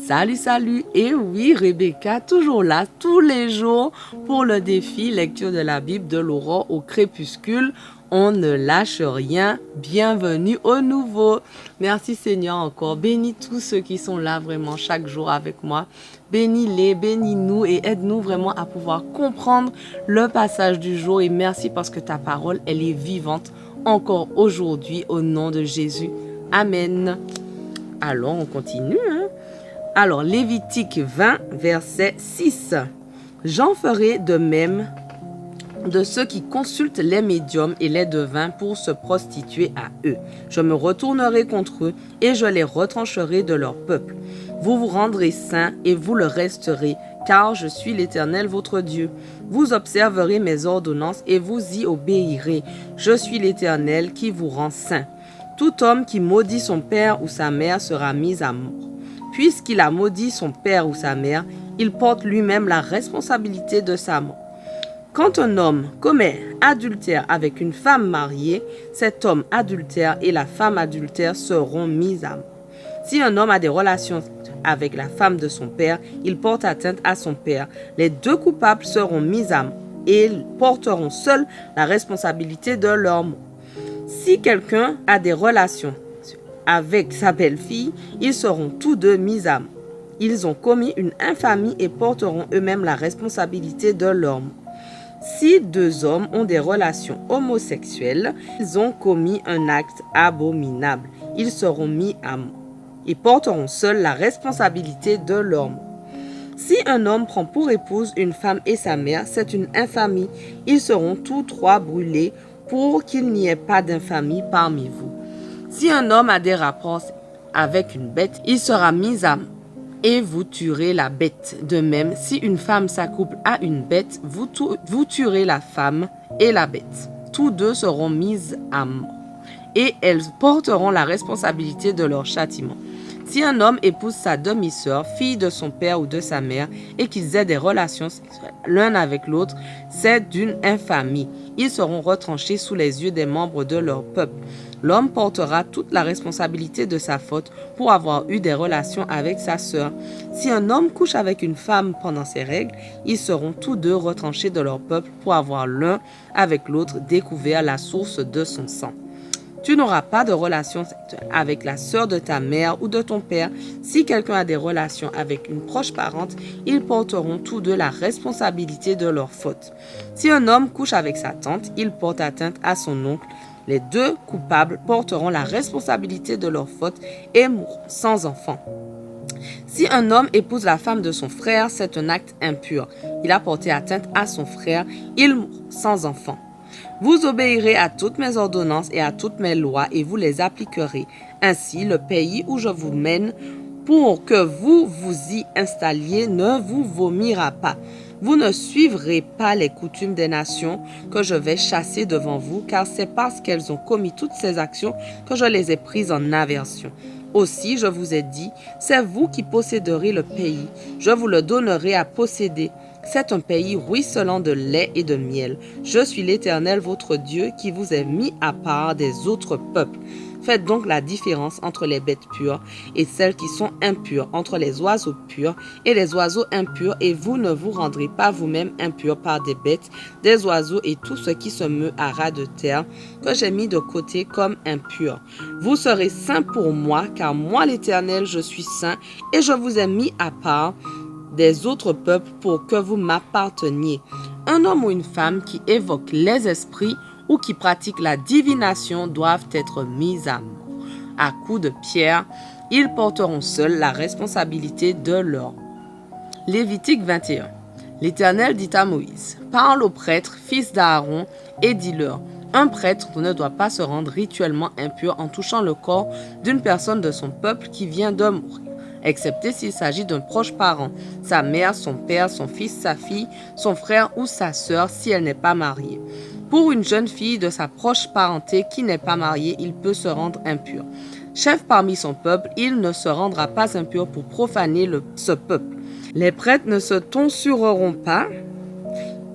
Salut, salut! Et oui, Rebecca, toujours là, tous les jours, pour le défi lecture de la Bible de l'aurore au crépuscule. On ne lâche rien. Bienvenue au nouveau. Merci Seigneur encore. Bénis tous ceux qui sont là vraiment chaque jour avec moi. Bénis-les, bénis-nous et aide-nous vraiment à pouvoir comprendre le passage du jour. Et merci parce que ta parole, elle est vivante encore aujourd'hui au nom de Jésus. Amen. Alors, on continue, hein? Alors, Lévitique 20, verset 6. J'en ferai de même de ceux qui consultent les médiums et les devins pour se prostituer à eux. Je me retournerai contre eux et je les retrancherai de leur peuple. Vous vous rendrez saints et vous le resterez, car je suis l'Éternel votre Dieu. Vous observerez mes ordonnances et vous y obéirez. Je suis l'Éternel qui vous rend saint. Tout homme qui maudit son père ou sa mère sera mis à mort. Puisqu'il a maudit son père ou sa mère, il porte lui-même la responsabilité de sa mort. Quand un homme commet adultère avec une femme mariée, cet homme adultère et la femme adultère seront mis à mort. Si un homme a des relations avec la femme de son père, il porte atteinte à son père. Les deux coupables seront mis à mort et ils porteront seuls la responsabilité de leur mort. Si quelqu'un a des relations avec sa belle-fille, ils seront tous deux mis à mort. Ils ont commis une infamie et porteront eux-mêmes la responsabilité de leur mort. Si deux hommes ont des relations homosexuelles, ils ont commis un acte abominable. Ils seront mis à mort. Ils porteront seuls la responsabilité de leur mort. Si un homme prend pour épouse une femme et sa mère, c'est une infamie. Ils seront tous trois brûlés pour qu'il n'y ait pas d'infamie parmi vous. Si un homme a des rapports avec une bête, il sera mis à mort et vous tuerez la bête. De même, si une femme s'accouple à une bête, vous tuerez la femme et la bête. Tous deux seront mis à mort et elles porteront la responsabilité de leur châtiment. Si un homme épouse sa demi-sœur, fille de son père ou de sa mère, et qu'ils aient des relations sexuelles l'un avec l'autre, c'est d'une infamie. Ils seront retranchés sous les yeux des membres de leur peuple. L'homme portera toute la responsabilité de sa faute pour avoir eu des relations avec sa sœur. Si un homme couche avec une femme pendant ses règles, ils seront tous deux retranchés de leur peuple pour avoir l'un avec l'autre découvert la source de son sang. Tu n'auras pas de relation sexuelle avec la sœur de ta mère ou de ton père. Si quelqu'un a des relations avec une proche parente, ils porteront tous deux la responsabilité de leur faute. Si un homme couche avec sa tante, il porte atteinte à son oncle. Les deux coupables porteront la responsabilité de leur faute et mourront sans enfant. Si un homme épouse la femme de son frère, c'est un acte impur. Il a porté atteinte à son frère, il mourra sans enfant. Vous obéirez à toutes mes ordonnances et à toutes mes lois et vous les appliquerez. Ainsi, le pays où je vous mène pour que vous vous y installiez ne vous vomira pas. Vous ne suivrez pas les coutumes des nations que je vais chasser devant vous, car c'est parce qu'elles ont commis toutes ces actions que je les ai prises en aversion. Aussi, je vous ai dit, c'est vous qui posséderez le pays. Je vous le donnerai à posséder. C'est un pays ruisselant de lait et de miel. Je suis l'Éternel, votre Dieu, qui vous ai mis à part des autres peuples. Faites donc la différence entre les bêtes pures et celles qui sont impures, entre les oiseaux purs et les oiseaux impurs, et vous ne vous rendrez pas vous-même impurs par des bêtes, des oiseaux et tout ce qui se meut à ras de terre, que j'ai mis de côté comme impur. Vous serez saints pour moi, car moi l'Éternel, je suis saint, et je vous ai mis à part des autres peuples pour que vous m'apparteniez. Un homme ou une femme qui évoque les esprits ou qui pratiquent la divination doivent être mis à mort. À coups de pierre, ils porteront seuls la responsabilité de leur mort. Lévitique 21. L'Éternel dit à Moïse, « Parle aux prêtres, fils d'Aaron, et dis-leur, un prêtre ne doit pas se rendre rituellement impur en touchant le corps d'une personne de son peuple qui vient de mourir, excepté s'il s'agit d'un proche parent, sa mère, son père, son fils, sa fille, son frère ou sa sœur si elle n'est pas mariée. Pour une jeune fille de sa proche parenté qui n'est pas mariée, il peut se rendre impur. Chef parmi son peuple, il ne se rendra pas impur pour profaner ce peuple. Les prêtres ne se tonsureront pas,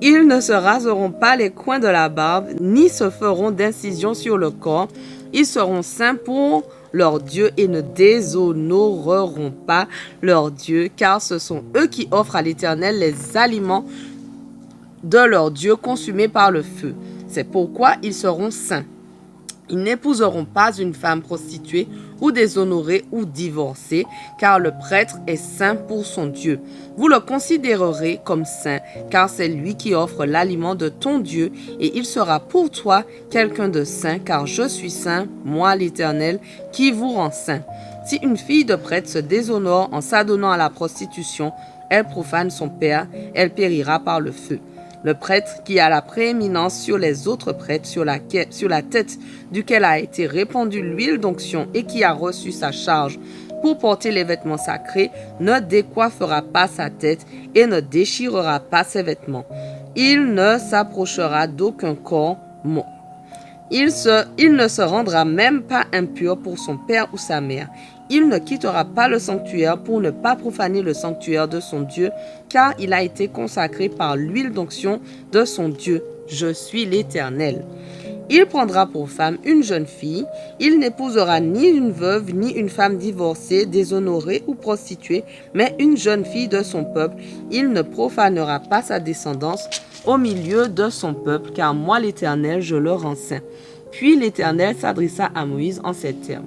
ils ne se raseront pas les coins de la barbe, ni se feront d'incision sur le corps. Ils seront saints pour leur Dieu et ne déshonoreront pas leur Dieu, car ce sont eux qui offrent à l'Éternel les aliments de leur Dieu consumés par le feu. C'est pourquoi ils seront saints. Ils n'épouseront pas une femme prostituée ou déshonorée ou divorcée, car le prêtre est saint pour son Dieu. Vous le considérerez comme saint, car c'est lui qui offre l'aliment de ton Dieu, et il sera pour toi quelqu'un de saint, car je suis saint, moi l'Éternel, qui vous rend saint. Si une fille de prêtre se déshonore en s'adonnant à la prostitution, elle profane son père, elle périra par le feu. Le prêtre qui a la prééminence sur les autres prêtres, sur la tête duquel a été répandue l'huile d'onction et qui a reçu sa charge pour porter les vêtements sacrés, ne décoiffera pas sa tête et ne déchirera pas ses vêtements. Il ne s'approchera d'aucun corps mort. Il ne se rendra même pas impur pour son père ou sa mère. Il ne quittera pas le sanctuaire pour ne pas profaner le sanctuaire de son Dieu, car il a été consacré par l'huile d'onction de son Dieu. Je suis l'Éternel. Il prendra pour femme une jeune fille. Il n'épousera ni une veuve, ni une femme divorcée, déshonorée ou prostituée, mais une jeune fille de son peuple. Il ne profanera pas sa descendance au milieu de son peuple, car moi l'Éternel, je le rends saint. Puis l'Éternel s'adressa à Moïse en ces termes.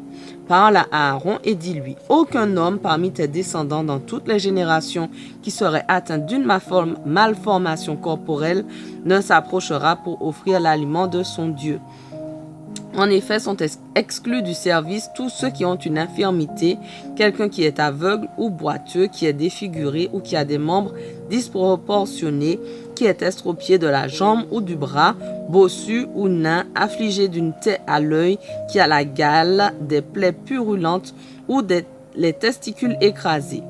Parle à Aaron et dis-lui, aucun homme parmi tes descendants dans toutes les générations qui serait atteint d'une malformation corporelle ne s'approchera pour offrir l'aliment de son Dieu. En effet, sont exclus du service tous ceux qui ont une infirmité, quelqu'un qui est aveugle ou boiteux, qui est défiguré ou qui a des membres disproportionnés, qui est estropié de la jambe ou du bras, bossu ou nain, affligé d'une taie à l'œil, qui a la gale, des plaies purulentes ou les testicules écrasés.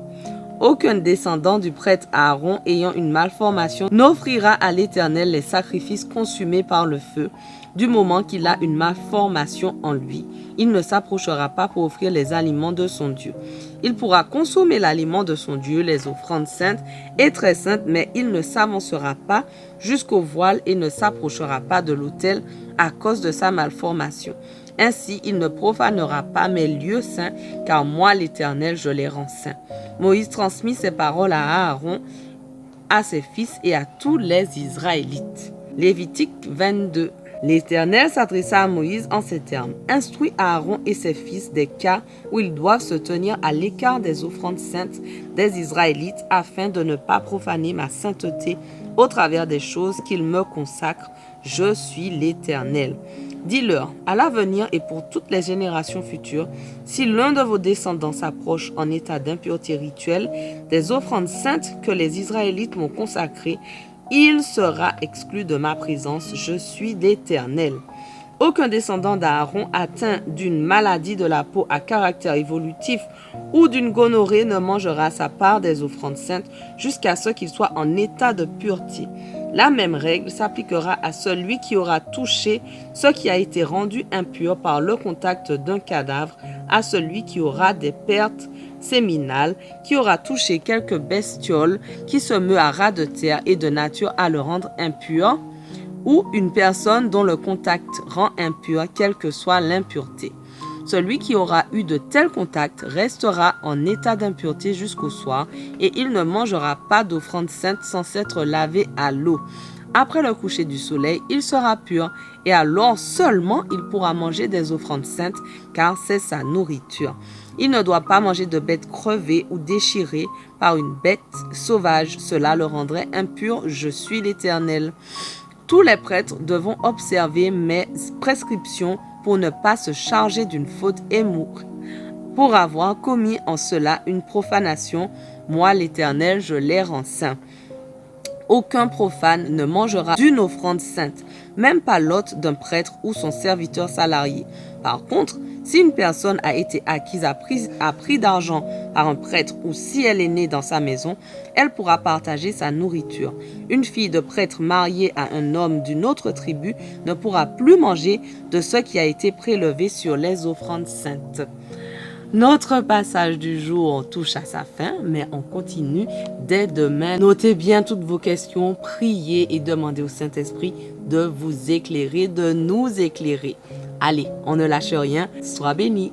Aucun descendant du prêtre Aaron ayant une malformation n'offrira à l'Éternel les sacrifices consumés par le feu, du moment qu'il a une malformation en lui. Il ne s'approchera pas pour offrir les aliments de son Dieu. Il pourra consommer l'aliment de son Dieu, les offrandes saintes et très saintes, mais il ne s'avancera pas jusqu'au voile et ne s'approchera pas de l'autel à cause de sa malformation. Ainsi, il ne profanera pas mes lieux saints, car moi, l'Éternel, je les rends saints. Moïse transmit ces paroles à Aaron, à ses fils et à tous les Israélites. Lévitique 22. L'Éternel s'adressa à Moïse en ces termes. Instruis Aaron et ses fils des cas où ils doivent se tenir à l'écart des offrandes saintes des Israélites afin de ne pas profaner ma sainteté au travers des choses qu'ils me consacrent. Je suis l'Éternel. Dis-leur, à l'avenir et pour toutes les générations futures, si l'un de vos descendants s'approche en état d'impureté rituelle des offrandes saintes que les Israélites m'ont consacrées, il sera exclu de ma présence. Je suis l'Éternel. Aucun descendant d'Aaron atteint d'une maladie de la peau à caractère évolutif ou d'une gonorrhée ne mangera sa part des offrandes saintes jusqu'à ce qu'il soit en état de pureté. La même règle s'appliquera à celui qui aura touché ce qui a été rendu impur par le contact d'un cadavre, à celui qui aura des pertes séminales, qui aura touché quelque bestiole qui se meut à ras de terre et de nature à le rendre impur, ou une personne dont le contact rend impur, quelle que soit l'impureté. Celui qui aura eu de tels contacts restera en état d'impureté jusqu'au soir, et il ne mangera pas d'offrande sainte sans s'être lavé à l'eau. Après le coucher du soleil, il sera pur, et alors seulement il pourra manger des offrandes saintes, car c'est sa nourriture. Il ne doit pas manger de bêtes crevées ou déchirées par une bête sauvage, cela le rendrait impur. Je suis l'Éternel. Tous les prêtres devront observer mes prescriptions pour ne pas se charger d'une faute et mourir. Pour avoir commis en cela une profanation, moi l'Éternel, je les rends saints. Aucun profane ne mangera d'une offrande sainte, même pas l'hôte d'un prêtre ou son serviteur salarié. Par contre, si une personne a été acquise à prix d'argent par un prêtre ou si elle est née dans sa maison, elle pourra partager sa nourriture. Une fille de prêtre mariée à un homme d'une autre tribu ne pourra plus manger de ce qui a été prélevé sur les offrandes saintes. Notre passage du jour touche à sa fin, mais on continue dès demain. Notez bien toutes vos questions, priez et demandez au Saint-Esprit de vous éclairer, de nous éclairer. Allez, on ne lâche rien, sois béni.